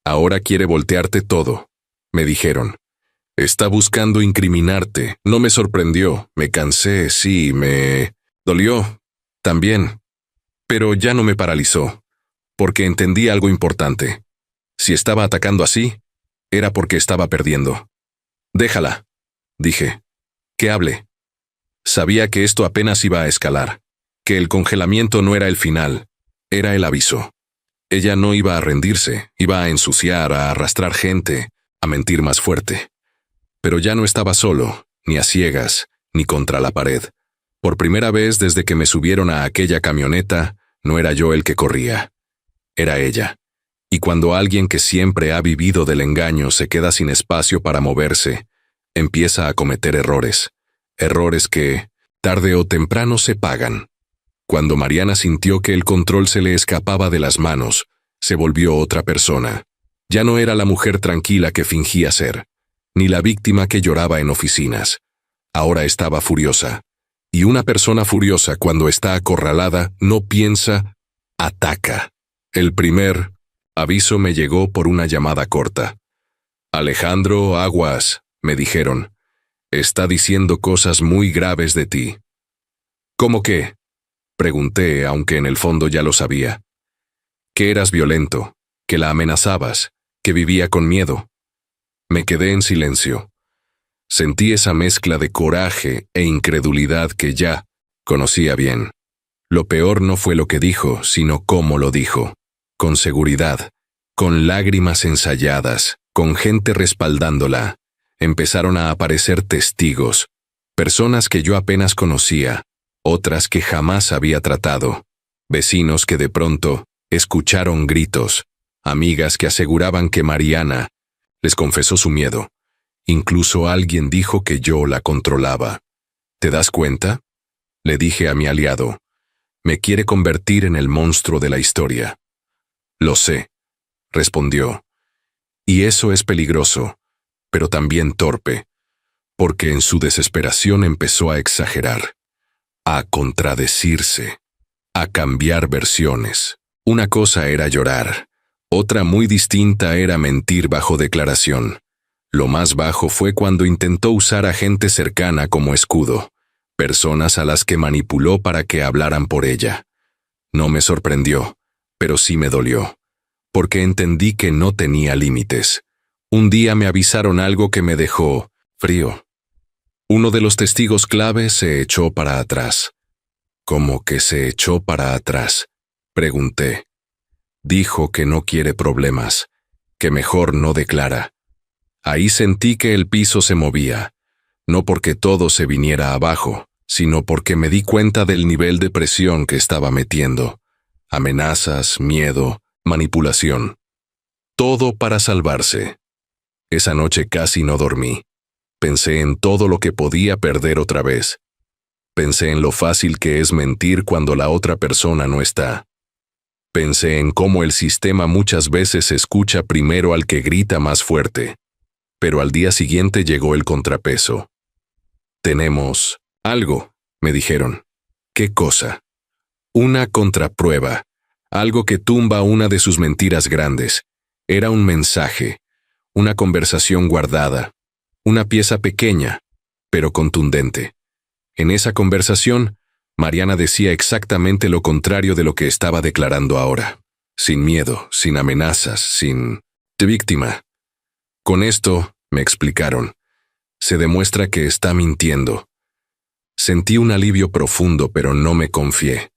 Ahora quiere voltearte todo, me dijeron. Está buscando incriminarte. No me sorprendió, me cansé, sí, me dolió, también. Pero ya no me paralizó, porque entendí algo importante. Si estaba atacando así, era porque estaba perdiendo. Déjala, dije. Que hable. Sabía que esto apenas iba a escalar, que el congelamiento no era el final, era el aviso. Ella no iba a rendirse, iba a ensuciar, a arrastrar gente, a mentir más fuerte. Pero ya no estaba solo, ni a ciegas, ni contra la pared. Por primera vez desde que me subieron a aquella camioneta, no era yo el que corría. Era ella. Y cuando alguien que siempre ha vivido del engaño se queda sin espacio para moverse, empieza a cometer errores. Errores que, tarde o temprano, se pagan. Cuando Mariana sintió que el control se le escapaba de las manos, se volvió otra persona. Ya no era la mujer tranquila que fingía ser, ni la víctima que lloraba en oficinas. Ahora estaba furiosa. Y una persona furiosa cuando está acorralada no piensa, ataca. El primer aviso me llegó por una llamada corta. Alejandro, aguas, me dijeron. Está diciendo cosas muy graves de ti. ¿Cómo qué? Pregunté, aunque en el fondo ya lo sabía. Que eras violento, que la amenazabas, que vivía con miedo. Me quedé en silencio. Sentí esa mezcla de coraje e incredulidad que ya conocía bien. Lo peor no fue lo que dijo, sino cómo lo dijo. Con seguridad, con lágrimas ensayadas, con gente respaldándola. Empezaron a aparecer testigos, personas que yo apenas conocía, otras que jamás había tratado, vecinos que de pronto escucharon gritos, amigas que aseguraban que Mariana les confesó su miedo. Incluso alguien dijo que yo la controlaba. ¿Te das cuenta? Le dije a mi aliado. Me quiere convertir en el monstruo de la historia. Lo sé, respondió. Y eso es peligroso, pero también torpe, porque en su desesperación empezó a exagerar, a contradecirse, a cambiar versiones. Una cosa era llorar, otra muy distinta era mentir bajo declaración. Lo más bajo fue cuando intentó usar a gente cercana como escudo, personas a las que manipuló para que hablaran por ella. No me sorprendió, pero sí me dolió, porque entendí que no tenía límites. Un día me avisaron algo que me dejó frío. Uno de los testigos clave se echó para atrás. ¿Cómo que se echó para atrás? Pregunté. Dijo que no quiere problemas, que mejor no declara. Ahí sentí que el piso se movía, no porque todo se viniera abajo, sino porque me di cuenta del nivel de presión que estaba metiendo. Amenazas, miedo, manipulación. Todo para salvarse. Esa noche casi no dormí. Pensé en todo lo que podía perder otra vez. Pensé en lo fácil que es mentir cuando la otra persona no está. Pensé en cómo el sistema muchas veces escucha primero al que grita más fuerte. Pero al día siguiente llegó el contrapeso. Tenemos algo, me dijeron. ¿Qué cosa? Una contraprueba. Algo que tumba una de sus mentiras grandes. Era un mensaje, una conversación guardada, una pieza pequeña, pero contundente. En esa conversación, Mariana decía exactamente lo contrario de lo que estaba declarando ahora. Sin miedo, sin amenazas, sin víctima. Con esto, me explicaron, se demuestra que está mintiendo. Sentí un alivio profundo, pero no me confié.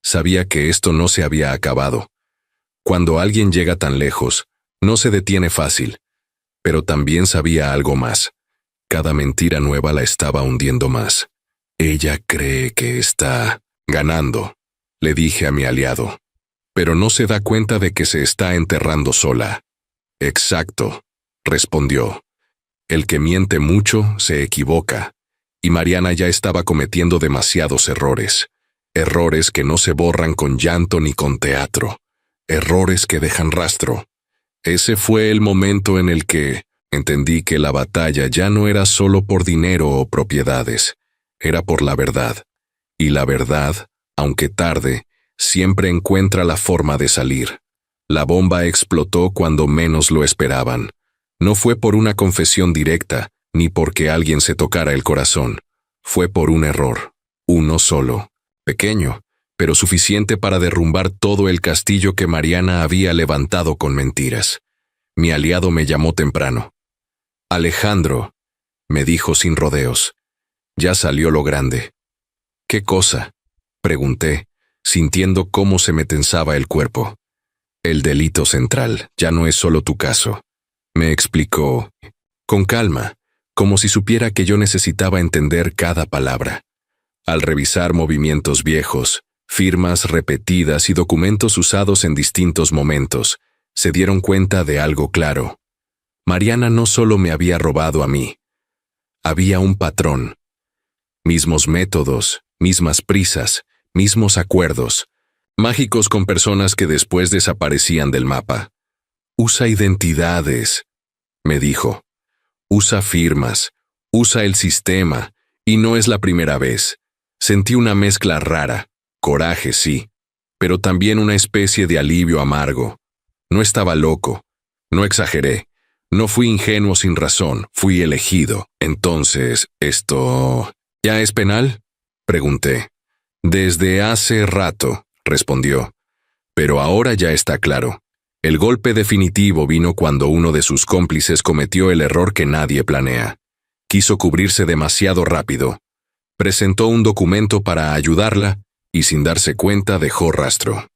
Sabía que esto no se había acabado. Cuando alguien llega tan lejos, no se detiene fácil. Pero también sabía algo más. Cada mentira nueva la estaba hundiendo más. Ella cree que está ganando, le dije a mi aliado. Pero no se da cuenta de que se está enterrando sola. Exacto, respondió. El que miente mucho se equivoca. Y Mariana ya estaba cometiendo demasiados errores. Errores que no se borran con llanto ni con teatro. Errores que dejan rastro. Ese fue el momento en el que entendí que la batalla ya no era solo por dinero o propiedades, era por la verdad. Y la verdad, aunque tarde, siempre encuentra la forma de salir. La bomba explotó cuando menos lo esperaban. No fue por una confesión directa, ni porque alguien se tocara el corazón. Fue por un error. Uno solo. Pequeño, pero suficiente para derrumbar todo el castillo que Mariana había levantado con mentiras. Mi aliado me llamó temprano. Alejandro, me dijo sin rodeos. Ya salió lo grande. ¿Qué cosa? Pregunté, sintiendo cómo se me tensaba el cuerpo. El delito central, ya no es solo tu caso. Me explicó, con calma, como si supiera que yo necesitaba entender cada palabra. Al revisar movimientos viejos, firmas repetidas y documentos usados en distintos momentos, se dieron cuenta de algo claro. Mariana no solo me había robado a mí. Había un patrón. Mismos métodos, mismas prisas, mismos acuerdos, mágicos con personas que después desaparecían del mapa. Usa identidades, me dijo. Usa firmas, usa el sistema, y no es la primera vez. Sentí una mezcla rara, coraje sí, pero también una especie de alivio amargo. No estaba loco, no exageré, no fui ingenuo sin razón, fui elegido. Entonces, ¿esto ya es penal? Pregunté. Desde hace rato, respondió. Pero ahora ya está claro. El golpe definitivo vino cuando uno de sus cómplices cometió el error que nadie planea. Quiso cubrirse demasiado rápido. Presentó un documento para ayudarla y sin darse cuenta dejó rastro.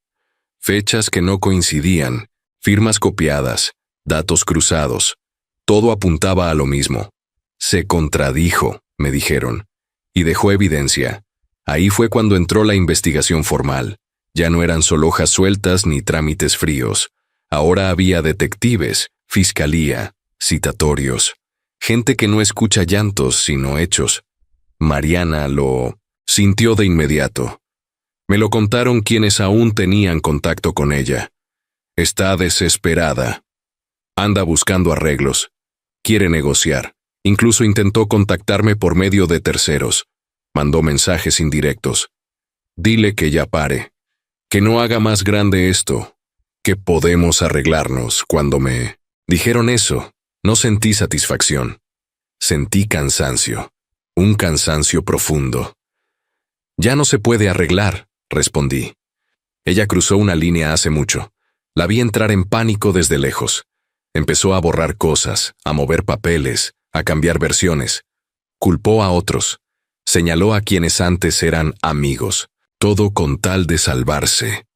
Fechas que no coincidían, firmas copiadas, datos cruzados. Todo apuntaba a lo mismo. Se contradijo, me dijeron, y dejó evidencia. Ahí fue cuando entró la investigación formal. Ya no eran solo hojas sueltas ni trámites fríos. Ahora había detectives, fiscalía, citatorios. Gente que no escucha llantos sino hechos. Mariana lo sintió de inmediato. Me lo contaron quienes aún tenían contacto con ella. Está desesperada. Anda buscando arreglos. Quiere negociar. Incluso intentó contactarme por medio de terceros. Mandó mensajes indirectos. Dile que ya pare. Que no haga más grande esto. Que podemos arreglarnos. Cuando me dijeron eso, no sentí satisfacción. Sentí cansancio. Un cansancio profundo. Ya no se puede arreglar, respondí. Ella cruzó una línea hace mucho. La vi entrar en pánico desde lejos. Empezó a borrar cosas, a mover papeles, a cambiar versiones. Culpó a otros. Señaló a quienes antes eran amigos. Todo con tal de salvarse.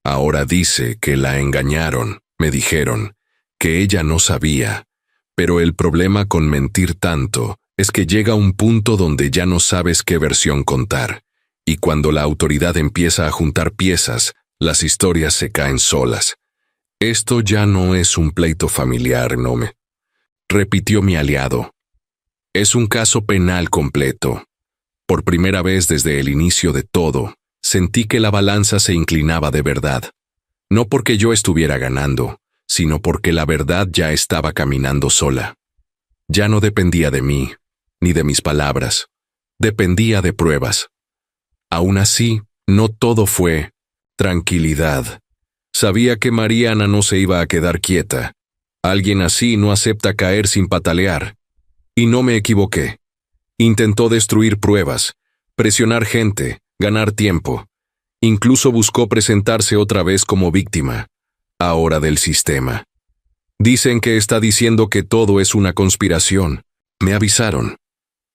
Ahora dice que la engañaron, me dijeron, que ella no sabía. Pero el problema con mentir tanto es que llega un punto donde ya no sabes qué versión contar, y cuando la autoridad empieza a juntar piezas, las historias se caen solas. Esto ya no es un pleito familiar, no me repitió mi aliado. Es un caso penal completo. Por primera vez desde el inicio de todo, sentí que la balanza se inclinaba de verdad. No porque yo estuviera ganando, sino porque la verdad ya estaba caminando sola. Ya no dependía de mí, ni de mis palabras. Dependía de pruebas. Aún así, no todo fue tranquilidad. Sabía que Mariana no se iba a quedar quieta. Alguien así no acepta caer sin patalear. Y no me equivoqué. Intentó destruir pruebas, presionar gente, ganar tiempo. Incluso buscó presentarse otra vez como víctima, ahora del sistema. Dicen que está diciendo que todo es una conspiración. Me avisaron.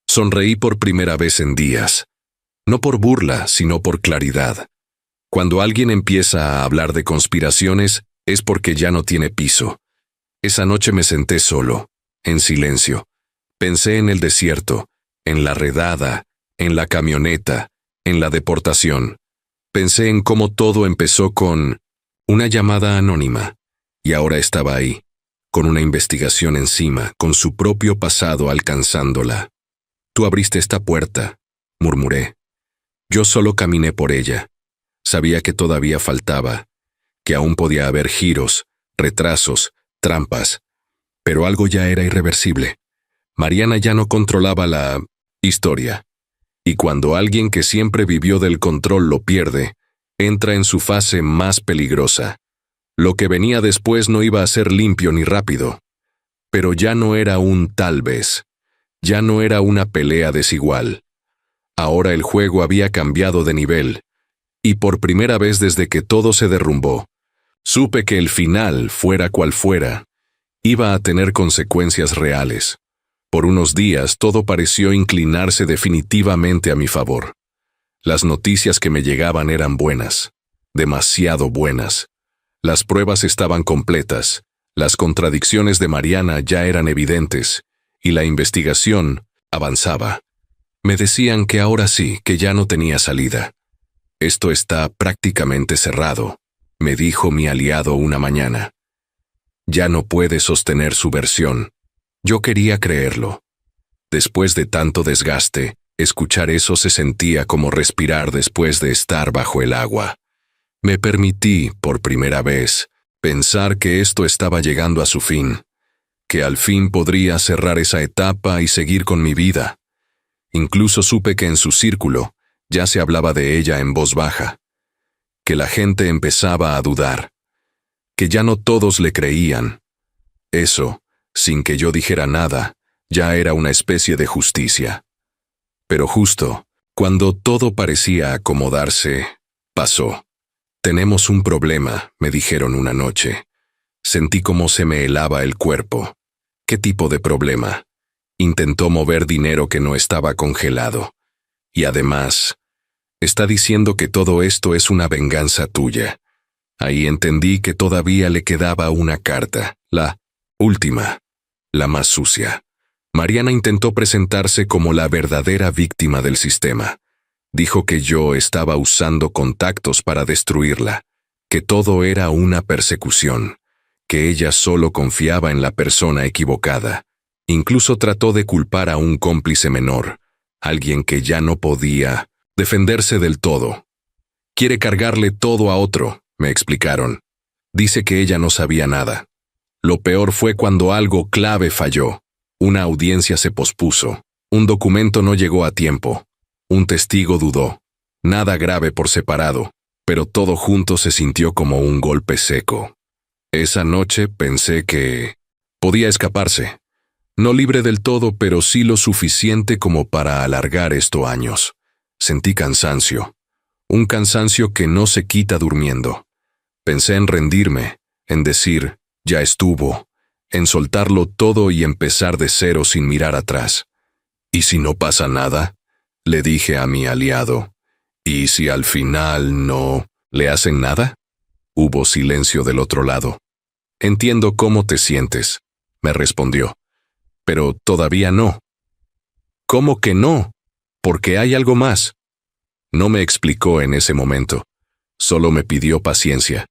Sonreí por primera vez en días. No por burla, sino por claridad. Cuando alguien empieza a hablar de conspiraciones, es porque ya no tiene piso. Esa noche me senté solo, en silencio. Pensé en el desierto, en la redada, en la camioneta, en la deportación. Pensé en cómo todo empezó con una llamada anónima, y ahora estaba ahí, con una investigación encima, con su propio pasado alcanzándola. Tú abriste esta puerta, murmuré. Yo solo caminé por ella. Sabía que todavía faltaba, que aún podía haber giros, retrasos, trampas, pero algo ya era irreversible. Mariana ya no controlaba la historia. Y cuando alguien que siempre vivió del control lo pierde, entra en su fase más peligrosa. Lo que venía después no iba a ser limpio ni rápido. Pero ya no era un tal vez. Ya no era una pelea desigual. Ahora el juego había cambiado de nivel. Y por primera vez desde que todo se derrumbó, supe que el final, fuera cual fuera, iba a tener consecuencias reales. Por unos días todo pareció inclinarse definitivamente a mi favor. Las noticias que me llegaban eran buenas, demasiado buenas. Las pruebas estaban completas, las contradicciones de Mariana ya eran evidentes, y la investigación avanzaba. Me decían que ahora sí, que ya no tenía salida. Esto está prácticamente cerrado, me dijo mi aliado una mañana. Ya no puede sostener su versión. Yo quería creerlo. Después de tanto desgaste, escuchar eso se sentía como respirar después de estar bajo el agua. Me permití, por primera vez, pensar que esto estaba llegando a su fin, que al fin podría cerrar esa etapa y seguir con mi vida. Incluso supe que en su círculo ya se hablaba de ella en voz baja, que la gente empezaba a dudar, que ya no todos le creían. Eso, sin que yo dijera nada, ya era una especie de justicia. Pero justo, cuando todo parecía acomodarse, pasó. Tenemos un problema, me dijeron una noche. Sentí como se me helaba el cuerpo. ¿Qué tipo de problema? Intentó mover dinero que no estaba congelado. Y además, está diciendo que todo esto es una venganza tuya. Ahí entendí que todavía le quedaba una carta, la última, la más sucia. Mariana intentó presentarse como la verdadera víctima del sistema. Dijo que yo estaba usando contactos para destruirla, que todo era una persecución, que ella solo confiaba en la persona equivocada. Incluso trató de culpar a un cómplice menor, alguien que ya no podía defenderse del todo. Quiere cargarle todo a otro, me explicaron. Dice que ella no sabía nada. Lo peor fue cuando algo clave falló. Una audiencia se pospuso. Un documento no llegó a tiempo. Un testigo dudó. Nada grave por separado, pero todo junto se sintió como un golpe seco. Esa noche pensé que podía escaparse. No libre del todo, pero sí lo suficiente como para alargar esto años. Sentí cansancio. Un cansancio que no se quita durmiendo. Pensé en rendirme, en decir, ya estuvo, en soltarlo todo y empezar de cero sin mirar atrás. ¿Y si no pasa nada? Le dije a mi aliado. ¿Y si al final no le hacen nada? Hubo silencio del otro lado. Entiendo cómo te sientes, me respondió. Pero todavía no. ¿Cómo que no? Porque hay algo más. No me explicó en ese momento. Solo me pidió paciencia.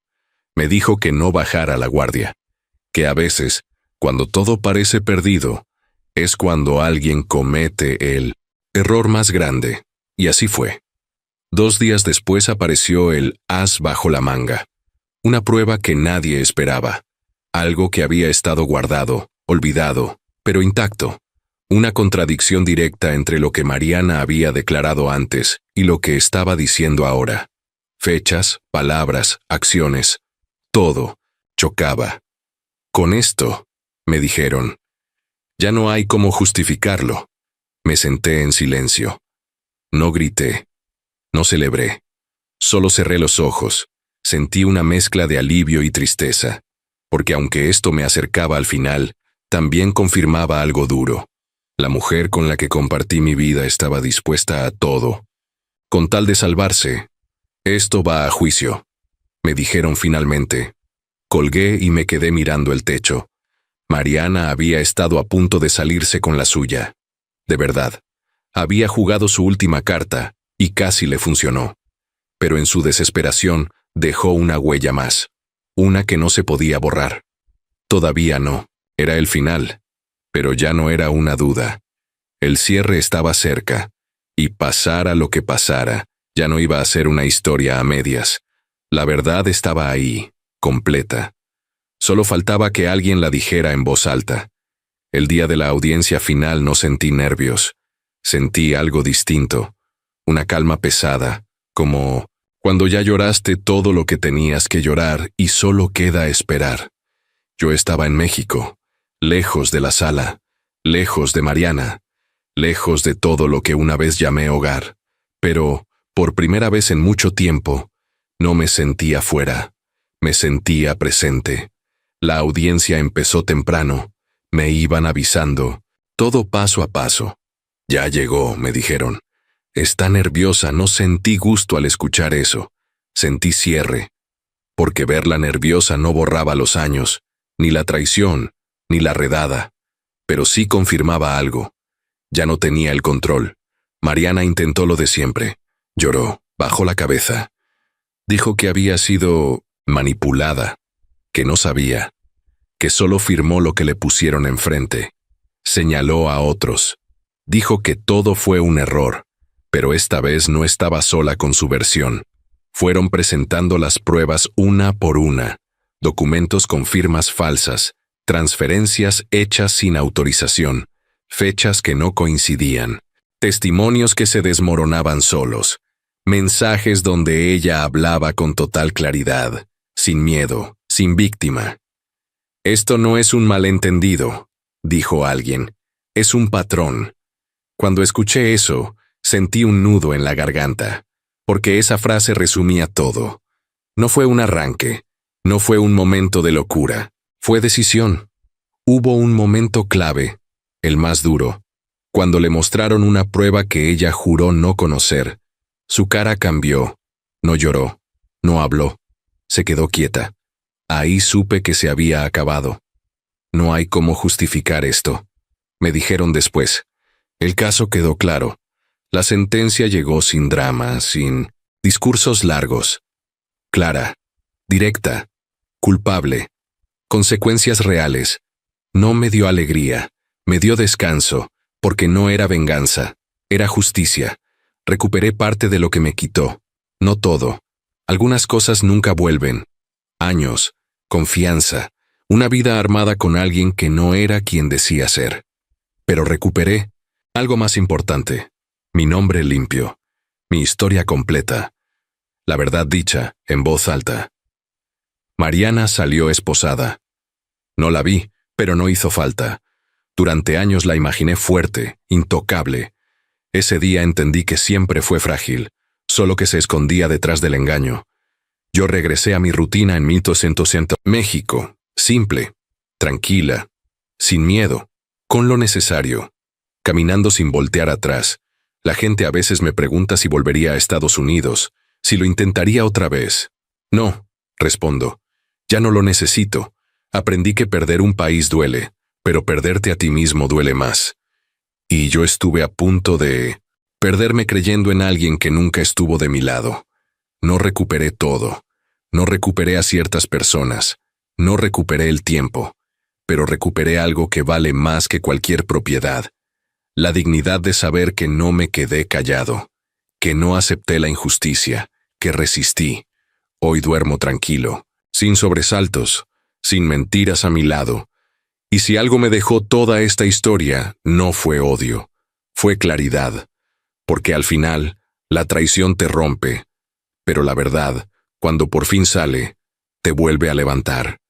Me dijo que no bajara la guardia. Que a veces, cuando todo parece perdido, es cuando alguien comete el error más grande. Y así fue. 2 días después apareció el as bajo la manga. Una prueba que nadie esperaba. Algo que había estado guardado, olvidado, pero intacto. Una contradicción directa entre lo que Mariana había declarado antes y lo que estaba diciendo ahora. Fechas, palabras, acciones. Todo chocaba. Con esto, me dijeron. Ya no hay cómo justificarlo. Me senté en silencio. No grité. No celebré. Solo cerré los ojos. Sentí una mezcla de alivio y tristeza. Porque aunque esto me acercaba al final, también confirmaba algo duro. La mujer con la que compartí mi vida estaba dispuesta a todo. Con tal de salvarse. Esto va a juicio. Me dijeron finalmente. Colgué y me quedé mirando el techo. Mariana había estado a punto de salirse con la suya. De verdad. Había jugado su última carta, y casi le funcionó. Pero en su desesperación, dejó una huella más. Una que no se podía borrar. Todavía no. Era el final. Pero ya no era una duda. El cierre estaba cerca. Y pasara lo que pasara, ya no iba a ser una historia a medias. La verdad estaba ahí, completa. Solo faltaba que alguien la dijera en voz alta. El día de la audiencia final no sentí nervios. Sentí algo distinto. Una calma pesada, como cuando ya lloraste todo lo que tenías que llorar y solo queda esperar. Yo estaba en México, lejos de la sala, lejos de Mariana, lejos de todo lo que una vez llamé hogar, pero, por primera vez en mucho tiempo, no me sentía fuera, me sentía presente. La audiencia empezó temprano, me iban avisando, todo paso a paso. Ya llegó, me dijeron. Está nerviosa, no sentí gusto al escuchar eso. Sentí cierre. Porque verla nerviosa no borraba los años, ni la traición, ni la redada. Pero sí confirmaba algo. Ya no tenía el control. Mariana intentó lo de siempre. Lloró, bajó la cabeza. Dijo que había sido manipulada, que no sabía, que solo firmó lo que le pusieron enfrente. Señaló a otros. Dijo que todo fue un error. Pero esta vez no estaba sola con su versión. Fueron presentando las pruebas una por una, documentos con firmas falsas, transferencias hechas sin autorización, fechas que no coincidían, testimonios que se desmoronaban solos, mensajes donde ella hablaba con total claridad, sin miedo, sin víctima. Esto no es un malentendido, dijo alguien, es un patrón. Cuando escuché eso, sentí un nudo en la garganta, porque esa frase resumía todo. No fue un arranque, no fue un momento de locura, fue decisión. Hubo un momento clave, el más duro, cuando le mostraron una prueba que ella juró no conocer. Su cara cambió, no lloró, no habló, se quedó quieta. Ahí supe que se había acabado. No hay cómo justificar esto, me dijeron después. El caso quedó claro. La sentencia llegó sin drama, sin discursos largos. Clara, directa, culpable, consecuencias reales. No me dio alegría, me dio descanso, porque no era venganza, era justicia. Recuperé parte de lo que me quitó, no todo. Algunas cosas nunca vuelven. Años, confianza, una vida armada con alguien que no era quien decía ser. Pero recuperé algo más importante. Mi nombre limpio, mi historia completa, la verdad dicha en voz alta. Mariana salió esposada. No la vi, pero no hizo falta. Durante años la imaginé fuerte, intocable. Ese día entendí que siempre fue frágil, solo que se escondía detrás del engaño. Yo regresé a mi rutina en 1200 México, simple, tranquila, sin miedo, con lo necesario, caminando sin voltear atrás. La gente a veces me pregunta si volvería a Estados Unidos, si lo intentaría otra vez. No, respondo. Ya no lo necesito. Aprendí que perder un país duele, pero perderte a ti mismo duele más. Y yo estuve a punto de perderme creyendo en alguien que nunca estuvo de mi lado. No recuperé todo. No recuperé a ciertas personas. No recuperé el tiempo. Pero recuperé algo que vale más que cualquier propiedad. La dignidad de saber que no me quedé callado, que no acepté la injusticia, que resistí. Hoy duermo tranquilo, sin sobresaltos, sin mentiras a mi lado. Y si algo me dejó toda esta historia, no fue odio, fue claridad. Porque al final, la traición te rompe, pero la verdad, cuando por fin sale, te vuelve a levantar.